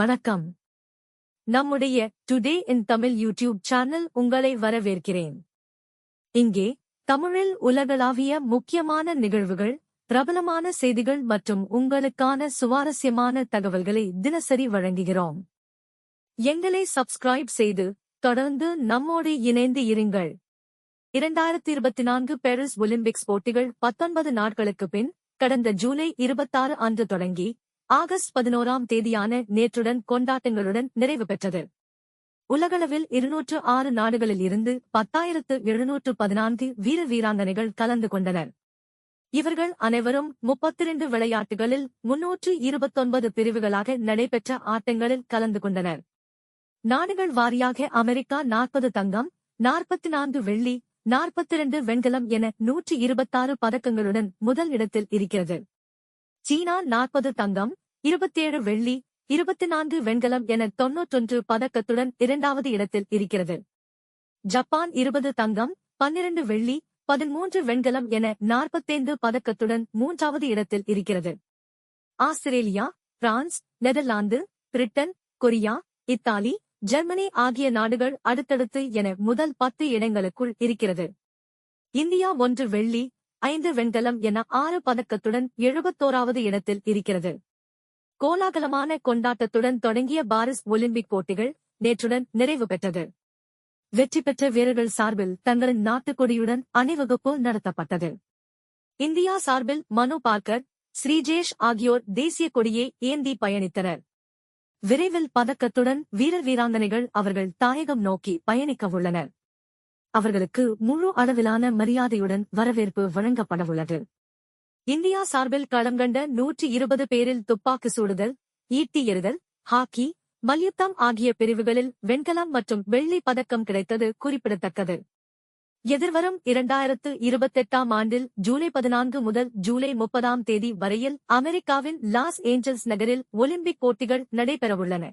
வணக்கம். நம்முடைய today in Tamil YouTube channel உங்களை வரவேற்கிறேன். இங்கே தமிழில் உலகளாவிய முக்கியமான நிகழ்வுகள், பிரபலமான செய்திகள் மற்றும் உங்களுக்கான சுவாரஸ்யமான தகவல்களை தினசரி வழங்குகிறோம். எங்களை சப்ஸ்கிரைப் செய்து தொடர்ந்து நம்மோடு இணைந்து இருங்கள். 2024 பாரிஸ் ஒலிம்பிக்ஸ் போட்டிகள் 19 நாட்களுக்கு பின் கடந்த ஜூலை 26 அன்று தொடங்கி ஆகஸ்ட் 11ஆம் தேதியான நேற்றுடன் கொண்டாட்டங்களுடன் நிறைவு பெற்றது. உலகளவில் 206 நாடுகளில் இருந்து 10,714 வீரவீராங்கனைகள் கலந்து கொண்டனர். இவர்கள் அனைவரும் 32 விளையாட்டுகளில் 329 பிரிவுகளாக நடைபெற்ற ஆட்டங்களில் கலந்து கொண்டனர். நாடுகள் வாரியாக அமெரிக்கா 40 தங்கம், 44 வெள்ளி, 42 வெண்கலம் என 126 பதக்கங்களுடன் முதல் இடத்தில் இருக்கிறது. சீனா 40 தங்கம், 27 வெள்ளி, 24 வெண்கலம் என 91 பதக்கத்துடன் இரண்டாவது இடத்தில் இருக்கிறது. ஜப்பான் 20 தங்கம், 12 வெள்ளி, 13 வெண்கலம் என 45 பதக்கத்துடன் மூன்றாவது இடத்தில் இருக்கிறது. Australia, France, Netherlands, Britain, Korea, Italy, Germany ஆகிய நாடுகள் அடுத்தடுத்து என முதல் 10 இடங்களுக்குள் இருக்கிறது. இந்தியா 1 வெள்ளி, 5 வெண்கலம் என 6 பதக்கத்துடன் 71வது இடத்தில் இருக்கிறது. கோலாகலமான கொண்டாட்டத்துடன் தொடங்கிய பாரிஸ் ஒலிம்பிக் போட்டிகள் நேற்றுடன் நிறைவு பெற்றது. வெற்றி பெற்ற வீரர்கள் சார்பில் தங்களின் நாட்டுக்கொடியுடன் அணிவகுப்பு நடத்தப்பட்டது. இந்தியா சார்பில் மனு பார்க்கர், ஸ்ரீஜேஷ் ஆகியோர் தேசிய கொடியை ஏந்தி பயணித்தனர். விரைவில் பதக்கத்துடன் வீரர் வீராங்கனைகள் அவர்கள் தாயகம் நோக்கி பயணிக்கவுள்ளனர். அவர்களுக்கு முழு அளவிலான மரியாதையுடன் வரவேற்பு வழங்கப்படவுள்ளது. இந்தியா சார்பில் களங்கண்ட 120 பேரில் துப்பாக்கி சூடுதல், ஈட்டி எறிதல், ஹாக்கி, மல்யுத்தம் ஆகிய பிரிவுகளில் வெண்கலம் மற்றும் வெள்ளி பதக்கம் கிடைத்தது குறிப்பிடத்தக்கது. எதிர்வரும் 2028ஆம் ஆண்டில் ஜூலை 14 முதல் ஜூலை 30ஆம் தேதி வரையில் அமெரிக்காவின் லாஸ் ஏஞ்சல்ஸ் நகரில் ஒலிம்பிக் போட்டிகள் நடைபெறவுள்ளன.